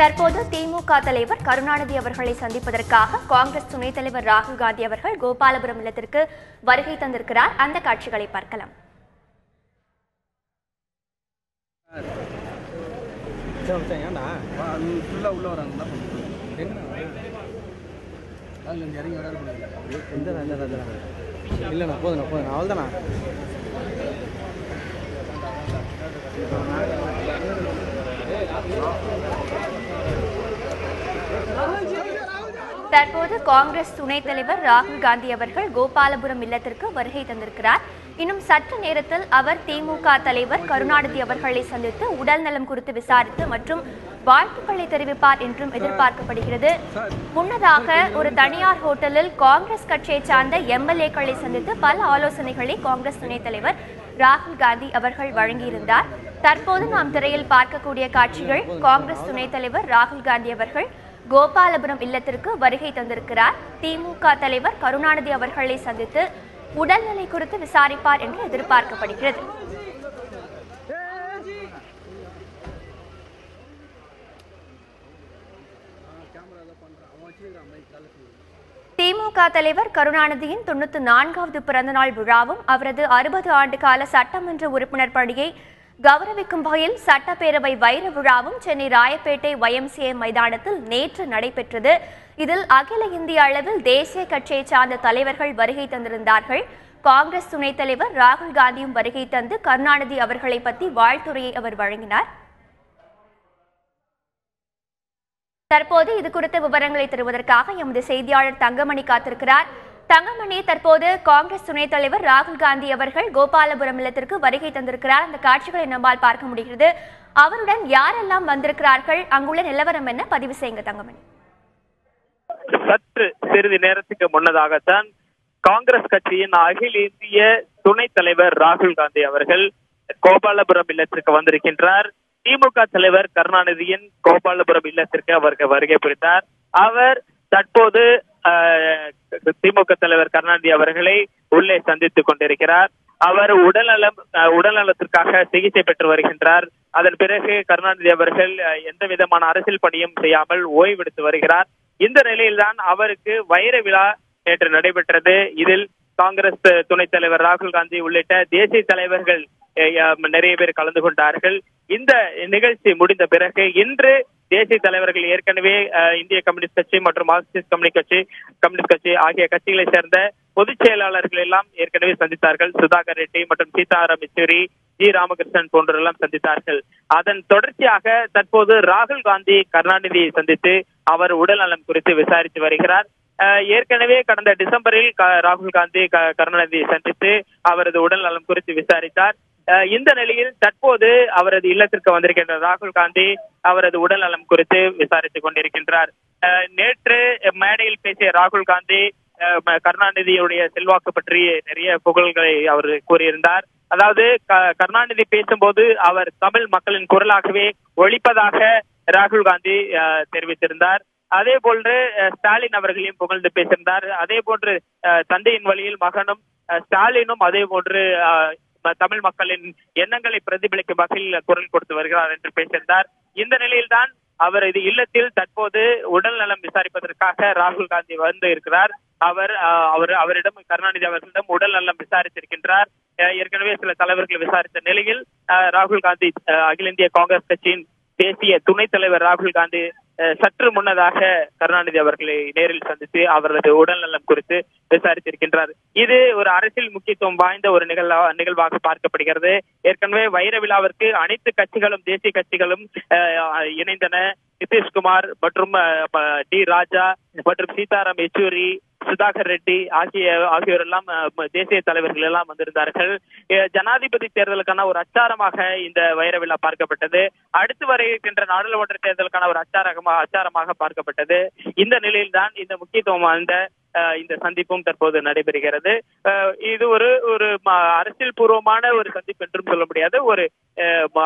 தற்போது திமுக தலைவர் கருணாநிதி அவர்களை சந்திப்பதற்காக காங்கிரஸ் துணைத் தலைவர் ராகுல் காந்தி அவர்கள் கோபாலபுரம் இல்லத்திற்கு வருகை தந்திருக்கிறார். அந்த காட்சிகளை பார்க்கலாம். தற்போது காங்கிரஸ் துணைத் தலைவர் ராகுல் காந்தி அவர்கள் கோபாலபுரம் இல்லத்திற்கு வருகை தந்திருக்கிறார். இன்னும் சற்று நேரத்தில் அவர் திமுக தலைவர் கருணாநிதி அவர்களை சந்தித்து உடல் நலம் குறித்து விசாரித்து மற்றும் வாழ்த்துக்களை தெரிவிப்பார் என்றும் எதிர்பார்க்கப்படுகிறது. முன்னதாக ஒரு தனியார் ஹோட்டலில் காங்கிரஸ் கட்சியை சார்ந்த எம்எல்ஏக்களை சந்தித்து பல ஆலோசனைகளை காங்கிரஸ் துணைத் தலைவர் ராகுல் காந்தி அவர்கள் வழங்கியிருந்தார். தற்போது நாம் திரையில் பார்க்கக்கூடிய காட்சிகள் காங்கிரஸ் துணைத் தலைவர் ராகுல் காந்தி அவர்கள் கோபாலபுரம் இல்லத்திற்கு வருகை தந்திருக்கிறார். திமுக தலைவர் கருணாநிதி அவர்களை சந்தித்து உடல்நிலை குறித்து விசாரிப்பார் என்று எதிர்பார்க்கப்படுகிறது. திமுக தலைவர் கருணாநிதியின் 94வது பிறந்தநாள் விழாவும் அவரது 60 ஆண்டு கால சட்டமன்ற உறுப்பினர் பணியை கௌரவிக்கும் வகையில் சட்டப்பேரவை வைர விழாவும் சென்னை ராயப்பேட்டை YMCA மைதானத்தில் நேற்று நடைபெற்றது. இதில் அகில இந்திய அளவில் தேசிய கட்சியை சார்ந்த தலைவர்கள் வருகை தந்திருந்தார்கள். காங்கிரஸ் துணைத் தலைவர் ராகுல் காந்தியும் வருகை தந்து கருணாநிதி அவர்களை பற்றி வாழ்த்துரையை அவர் வழங்கினார். தற்போது இது குறித்த விவரங்களை தருவதற்காக எமது செய்தியாளர் தங்கமணி காத்திருக்கிறார். தங்கமணி, தற்போது காங்கிரஸ் துணைத் தலைவர் ராகுல் காந்தி அவர்கள் கோபாலபுரம் இல்லத்திற்கு வருகை தந்திருக்கிறார். அந்த காட்சிகளை நம்மால் பார்க்க முடிகிறது. அவருடன் யாரெல்லாம் வந்திருக்கிறார்கள், அங்குள்ள நிலவரம் என்ன, பதிவு செய்யுங்க தங்கமணி. சற்று சிறிது நேரத்துக்கு முன்னதாகத்தான் காங்கிரஸ் கட்சியின் அகில இந்திய துணைத் தலைவர் ராகுல் காந்தி அவர்கள் கோபாலபுரம் இல்லத்திற்கு வந்திருக்கின்றார். திமுக தலைவர் கருணாநிதியின் கோபாலபுரம் இல்லத்திற்கு அவருக்கு வருகை புரிந்தார். அவர் தற்போது திமுக தலைவர் கருணாநிதி அவர்களை உள்ளே சந்தித்துக் கொண்டிருக்கிறார். அவர் உடல்நலத்திற்காக சிகிச்சை பெற்று வருகின்றார். அதன் பிறகு கருணாநிதி அவர்கள் எந்த விதமான அரசியல் பணியும் செய்யாமல் ஓய்வெடுத்து வருகிறார். இந்த நிலையில்தான் அவருக்கு வைர விழா நேற்று நடைபெற்றது. இதில் காங்கிரஸ் துணைத் தலைவர் ராகுல் காந்தி உள்ளிட்ட தேசிய தலைவர்கள் நிறைய பேர் கலந்து கொண்டார்கள். இந்த நிகழ்ச்சி முடிந்த பிறகு இன்று தேசிய தலைவர்கள் ஏற்கனவே இந்திய கம்யூனிஸ்ட் கட்சி மற்றும் மார்க்சிஸ்ட் கம்யூனிஸ்ட் கட்சி ஆகிய கட்சிகளை சேர்ந்த பொதுச் செயலாளர்கள் எல்லாம் ஏற்கனவே சந்தித்தார்கள். சுதாகர் ரெட்டி மற்றும் சீதாராம் யெச்சூரி, ஜி ராமகிருஷ்ணன் போன்றவரெல்லாம் சந்தித்தார்கள். அதன் தொடர்ச்சியாக தற்போது ராகுல் காந்தி கருணாநிதியை சந்தித்து அவர் உடல் நலம் குறித்து விசாரித்து வருகிறார். ஏற்கனவே கடந்த டிசம்பரில் ராகுல் காந்தி கருணாநிதியை சந்தித்து அவரது உடல் நலம் குறித்து விசாரித்தார். இந்த நிலையில் தற்போது அவரது இல்லத்திற்கு வந்திருக்கின்ற ராகுல் காந்தி அவரது உடல் நலம் குறித்து விசாரித்துக் கொண்டிருக்கின்றார். நேற்று மேடையில் பேசிய ராகுல் காந்தி கருணாநிதியுடைய செல்வாக்கு பற்றி நிறைய புகழ்களை அவர் கூறியிருந்தார். அதாவது கருணாநிதி பேசும்போது அவர் தமிழ் மக்களின் குரலாகவே ஒலிப்பதாக ராகுல் காந்தி தெரிவித்திருந்தார். அதே போன்று ஸ்டாலின் அவர்களையும் புகழ்ந்து பேசியிருந்தார். அதே போன்று தந்தையின் வழியில் மகனும் ஸ்டாலினும் அதே போன்று தமிழ் மக்களின் எண்ணங்களை பிரதிபலிக்கும் வகையில் குரல் கொடுத்து வருகிறார் என்று பேசியிருந்தார். இந்த நிலையில்தான் அவரது இல்லத்தில் தற்போது உடல் நலம் விசாரிப்பதற்காக ராகுல் காந்தி வந்து இருக்கிறார். அவரிடம் கருணாநிதி அவர்களிடம் உடல் நலம் விசாரித்திருக்கின்றார். ஏற்கனவே சில தலைவர்கள் விசாரித்த நிலையில் ராகுல் காந்தி அகில இந்திய காங்கிரஸ் கட்சியின் தேசிய துணைத் தலைவர் ராகுல் காந்தி சற்று முன்னதாக கருணாநிதி அவர்களை நேரில் சந்தித்து அவரது உடல் நலம் குறித்து விசாரித்திருக்கின்றார். இது ஒரு அரசியல் முக்கியத்துவம் வாய்ந்த ஒரு நிகழ்வாக பார்க்கப்படுகிறது. ஏற்கனவே வைர விழாவிற்கு அனைத்து கட்சிகளும் தேசிய கட்சிகளும் இணைந்தன. நிதிஷ்குமார் மற்றும் டி ராஜா மற்றும் சீதாராம் யெச்சூரி, சுதாகர் ரெட்டி ஆகியோர் எல்லாம் தேசிய தலைவர்கள் எல்லாம் வந்திருந்தார்கள். ஜனாதிபதி தேர்தலுக்கான ஒரு அச்சாரமாக இந்த வைர விழா பார்க்கப்பட்டது. அடுத்து வர இருக்கின்ற நாடாளுமன்ற தேர்தலுக்கான ஒரு அச்சாரமாக பார்க்கப்பட்டது. இந்த நிலையில்தான் இந்த முக்கியத்துவம் வாய்ந்த இந்த சந்திப்பும் தற்போது நடைபெறுகிறது. இது ஒரு அரசியல் பூர்வமான ஒரு சந்திப்பு என்றும் சொல்ல முடியாது.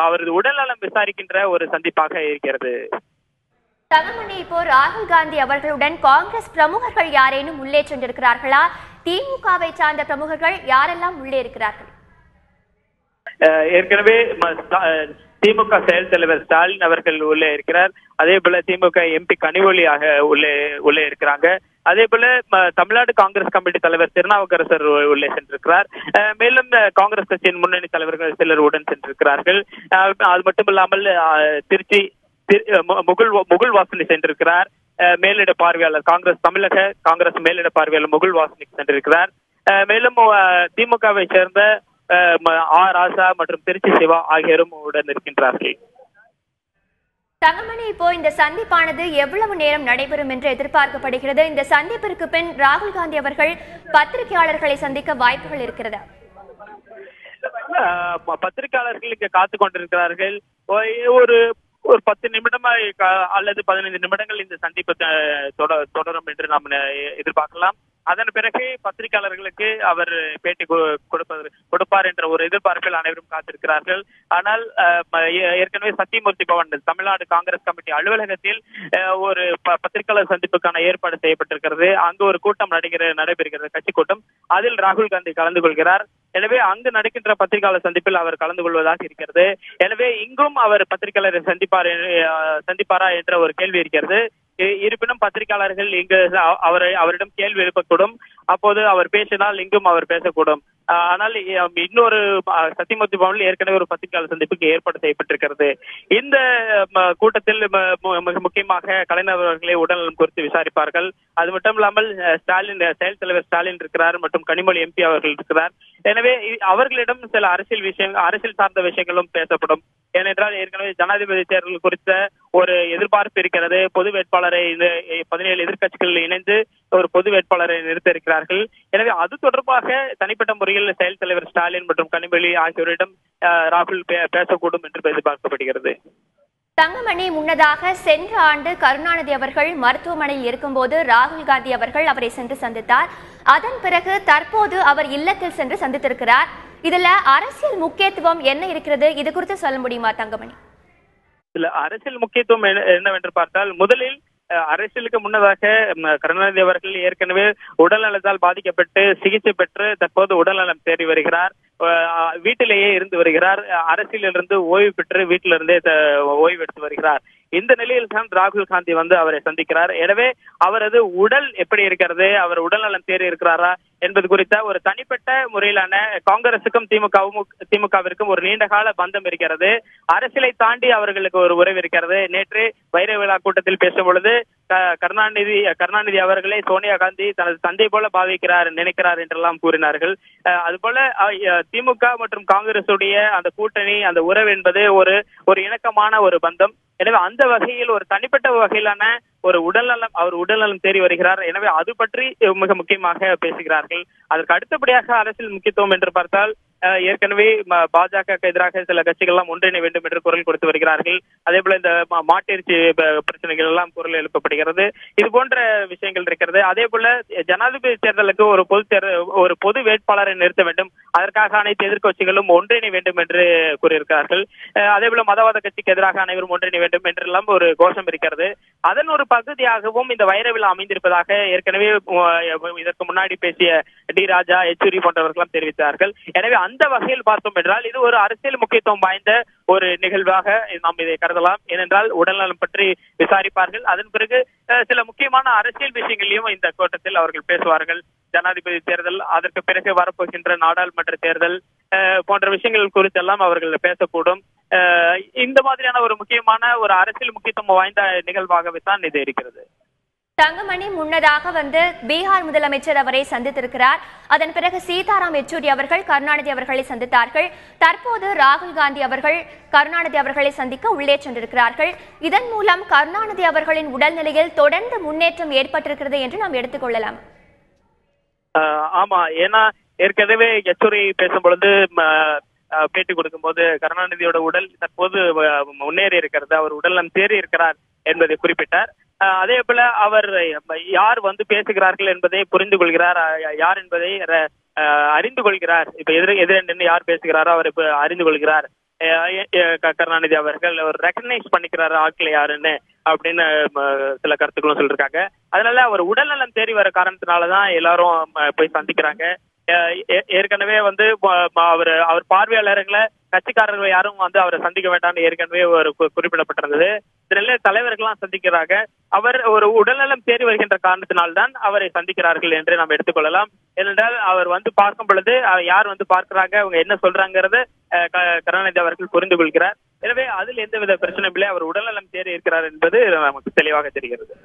அவரது உடல்நலம் விசாரிக்கின்ற ஒரு சந்திப்பாக இருக்கிறது. தங்கமணி, இப்போ ராகுல் காந்தி அவர்களுடன் காங்கிரஸ் பிரமுகர்கள் யாரேனும் உள்ளே சென்றிருக்கிறார்களா? திமுகவை சார்ந்த பிரமுகர்கள் யாரெல்லாம் உள்ளே இருக்கிறார்கள்? ஏற்கனவே திமுக செயல் தலைவர் ஸ்டாலின் அவர்கள் உள்ளே இருக்கிறார். அதே போல திமுக எம்பி கனிமொழியாக உள்ளே இருக்கிறாங்க. அதே போல தமிழ்நாடு காங்கிரஸ் கமிட்டி தலைவர் திருநாவுக்கரசர் உள்ளே சென்றிருக்கிறார். மேலும் காங்கிரஸ் கட்சியின் முன்னணி தலைவர்கள் சிலர் உடன் சென்றிருக்கிறார்கள். அது மட்டுமில்லாமல் திருச்சி முகுல் வாசனி சென்றிருக்கிறார். மேலிட பார்வையாளர் தமிழக காங்கிரஸ் மேலிட பார்வையாளர் முகுல் வாசனி சென்றிருக்கிறார். மேலும் திமுகவை சேர்ந்த ராசா மற்றும் திருச்சி சிவா ஆகியோரும் உடன் இருக்கின்றார்கள். தங்கமணி, இப்போ இந்த சந்திப்பானது எவ்வளவு நேரம் நடைபெறும் என்று எதிர்பார்க்கப்படுகிறது? இந்த சந்திப்பிற்கு பின் ராகுல் காந்தி அவர்கள் பத்திரிகையாளர்களை சந்திக்க வாய்ப்புகள் இருக்கிறதா? பத்திரிகையாளர்கள் இங்க காத்து கொண்டிருக்கிறார்கள். ஒரு 10 நிமிடம் அல்லது 15 நிமிடங்கள் இந்த சந்திப்பு தொடரும் என்று நாம் எதிர்பார்க்கலாம். அதன் பிறகு பத்திரிகையாளர்களுக்கு அவர் பேட்டி கொடுப்பார் என்ற ஒரு எதிர்பார்ப்பில் அனைவரும் காத்திருக்கிறார்கள். ஆனால் ஏற்கனவே சத்தியமூர்த்தி பவன் தமிழ்நாடு காங்கிரஸ் கமிட்டி அலுவலகத்தில் ஒரு பத்திரிகையாளர் சந்திப்புக்கான ஏற்பாடு செய்யப்பட்டிருக்கிறது. அங்கு ஒரு கூட்டம் நடைபெறுகிறது, கட்சி கூட்டம். அதில் ராகுல் காந்தி கலந்து கொள்கிறார். எனவே அங்கு நடக்கின்ற பத்திரிகையாளர் சந்திப்பில் அவர் கலந்து கொள்வதாக இருக்கிறது. எனவே இங்கும் அவர் பத்திரிகையாளரை சந்திப்பாரா என்ற ஒரு கேள்வி இருக்கிறது. இருப்பினும் பத்திரிகையாளர்கள் இங்கு அவரிடம் கேள்வி எழுப்பக்கூடும். அப்போது அவர் பேசினால் இங்கும் அவர் பேசக்கூடும். ஆனால் இன்னொரு சத்தியமூர்த்தி பவனில் ஏற்கனவே ஒரு பத்திரிகையாளர் சந்திப்புக்கு ஏற்பாடு செய்யப்பட்டிருக்கிறது. இந்த கூட்டத்தில் மிக முக்கியமாக கலைஞர் அவர்களை உடல்நலம் குறித்து விசாரிப்பார்கள். அது மட்டும் இல்லாமல் ஸ்டாலின் செயல் தலைவர் ஸ்டாலின் இருக்கிறார் மற்றும் கனிமொழி எம்பி அவர்கள் இருக்கிறார். எனவே அவர்களிடம் சில அரசியல் சார்ந்த விஷயங்களும் பேசப்படும். ஏனென்றால் ஏற்கனவே ஜனாதிபதி தேர்தல் குறித்த ஒரு எதிர்பார்ப்பு இருக்கிறது. பொது வேட்பாளரை 17 எதிர்கட்சிகள் இணைந்து ஒரு பொது வேட்பாளரை நிறுத்த இருக்கிறார்கள். எனவே அது தொடர்பாக தனிப்பட்ட முறையில் செயல் தலைவர் ஸ்டாலின் மற்றும் கனிமொழி ஆகியோரிடம் ராகுல் பேசக்கூடும் என்று எதிர்பார்க்கப்படுகிறது. தங்கமணி, முன்னதாக சென்ற ஆண்டு கருணாநிதி அவர்கள் மருத்துவமனையில் இருக்கும்போது ராகுல் காந்தி அவர்கள் அவரை சென்று சந்தித்தார். அதன் பிறகு தற்போது அவர் இல்லத்தில் சென்று சந்தித்திருக்கிறார். இதுல அரசியல் முக்கியத்துவம் என்ன இருக்கிறது? இது குறித்து சொல்ல முடியுமா தங்கமணி? இதுல அரசியல் முக்கியத்துவம் என்னவென்று பார்த்தால், முதலில் அரசியலுக்கு முன்னதாக கருணாநிதி அவர்கள் ஏற்கனவே உடல்நலத்தால் பாதிக்கப்பட்டு சிகிச்சை பெற்று தற்போது உடல்நலம் தேடி வருகிறார். வீட்டிலேயே இருந்து வருகிறார். அரசியலிருந்து ஓய்வு பெற்று வீட்டிலிருந்தே ஓய்வு எடுத்து வருகிறார். இந்த நிலையில் தான் ராகுல் காந்தி அவரை சந்திக்கிறார். எனவே அவரது உடல் எப்படி இருக்கிறது, அவர் உடல்நலம் தேறி இருக்கிறாரா என்பது குறித்த ஒரு தனிப்பட்ட முறையிலான காங்கிரசுக்கும் திமுகவிற்கும் ஒரு நீண்டகால பந்தம் இருக்கிறது. அரசியலை தாண்டி அவர்களுக்கு ஒரு உறவு இருக்கிறது. நேற்று வைர விழா கூட்டத்தில் பேசும் பொழுது கருணாநிதி அவர்களை சோனியா காந்தி தனது தந்தை போல நினைக்கிறார் என்றெல்லாம் கூறினார்கள். அதுபோல திமுக மற்றும் காங்கிரசுடைய அந்த கூட்டணி, அந்த உறவு என்பது ஒரு இணக்கமான ஒரு பந்தம். எனவே அந்த வகையில் ஒரு தனிப்பட்ட வகையிலான ஒரு அவர் உடல்நலம் தேறி வருகிறார். எனவே அது பற்றி மிக முக்கியமாக பேசுகிறார்கள். அதற்கு அடுத்தபடியாக அரசியல் முக்கியத்துவம் என்று பார்த்தால், ஏற்கனவே பாஜக எதிராக சில கட்சிகள் எல்லாம் ஒன்றிணை வேண்டும் என்று குரல் கொடுத்து வருகிறார்கள். அதே போல இந்த மாட்டிறைச்சி பிரச்சனைகள் எல்லாம் குரல் எழுப்பப்படுகிறது. இது போன்ற விஷயங்கள் இருக்கிறது. அதே போல ஜனாதிபதி தேர்தலுக்கு ஒரு பொது வேட்பாளரை நிறுத்த வேண்டும், அதற்காக அனைத்து எதிர்க்கட்சிகளும் ஒன்றிணை வேண்டும் என்று கூறியிருக்கிறார்கள். அதே போல மதவாத கட்சிக்கு எதிராக அனைவரும் ஒன்றிணை வேண்டும் என்றெல்லாம் ஒரு கோஷம் இருக்கிறது. அதன் ஒரு பகுதியாகவும் இந்த வைர விழா அமைந்திருப்பதாக ஏற்கனவே இதற்கு முன்னாடி பேசிய டி ராஜா, யெச்சூரி போன்றவர்கள் தெரிவித்தார்கள். எனவே அந்த வகையில் பார்த்தோம் என்றால் இது ஒரு அரசியல் முக்கியத்துவம் வாய்ந்த ஒரு நிகழ்வாக நாம் இதை கருதலாம். ஏனென்றால் உடல்நலம் பற்றி விசாரிப்பார்கள். அதன் பிறகு சில முக்கியமான அரசியல் விஷயங்களையும் இந்த கூட்டத்தில் அவர்கள் பேசுவார்கள். ஜனாதிபதி தேர்தல், அதற்கு பிறகு வரப்போகின்ற நாடாளுமன்ற தேர்தல் போன்ற விஷயங்கள் குறித்தெல்லாம் அவர்கள் பேசக்கூடும். இந்த மாதிரியான ஒரு முக்கியமான ஒரு அரசியல் முக்கியத்துவம் வாய்ந்த நிகழ்வாகவே தான் இது இருக்கிறது. தங்கமணி, முன்னதாக பீகார் முதலமைச்சர் அவரை சந்தித்திருக்கிறார். அதன் பிறகு சீதாராம் யெச்சூரி அவர்கள் கருணாநிதி அவர்களை சந்தித்தார்கள். தற்போது ராகுல் காந்தி அவர்கள் கருணாநிதி அவர்களை சந்திக்க உள்ளே சென்றிருக்கிறார்கள். இதன் மூலம் கருணாநிதி அவர்களின் உடல்நிலையில் தொடர்ந்து முன்னேற்றம் ஏற்பட்டிருக்கிறது என்று நாம் எடுத்துக்கொள்ளலாம். ஆமா, ஏன்னா ஏற்கனவே யெச்சூரி பேசும் பொழுது பேட்டி கொடுக்கும் போது கருணாநிதியோட உடல் தற்போது முன்னேறி இருக்கிறது, அவர் உடல்நலம் தேறி இருக்கிறார் என்பதை குறிப்பிட்டார். அதே போல அவர் யார் பேசுகிறார்கள் என்பதை புரிந்து கொள்கிறார், யார் என்பதை அறிந்து கொள்கிறார். இப்ப எதிர நின்று யார் பேசுகிறாரோ அவர் இப்ப அறிந்து கொள்கிறார். கருணாநிதி அவர்கள் அவர் ரெகக்னைஸ் பண்ணிக்கிறாரு ஆட்களை யாருன்னு அப்படின்னு சில கருத்துக்களும் சொல்லிருக்காங்க. அதனால அவர் உடல்நலம் தேறி வர காரணத்தினாலதான் எல்லாரும் போய் சந்திக்கிறாங்க. ஏற்கனவே அவர் பார்வையாளர்களை கட்சிக்காரர்கள் யாரும் அவரை சந்திக்க வேண்டாம்னு ஏற்கனவே ஒரு குறிப்பிடப்பட்டிருந்தது. இதனால தலைவர்கள்லாம் சந்திக்கிறாங்க. அவர் ஒரு உடல்நலம் தேறி வருகின்ற காரணத்தினால்தான் அவரை சந்திக்கிறார்கள் என்று நாம் எடுத்துக்கொள்ளலாம். ஏனென்றால் அவர் பார்க்கும் பொழுது யார் பார்க்கிறாங்க, அவங்க என்ன சொல்றாங்கிறத கருணாநிதி அவர்கள் புரிந்து கொள்கிறார். எனவே அதில் எந்தவித பிரச்சனையும் இல்லை. அவர் உடல்நலம் தேறி இருக்கிறார் என்பது நமக்கு தெளிவாக தெரிகிறது.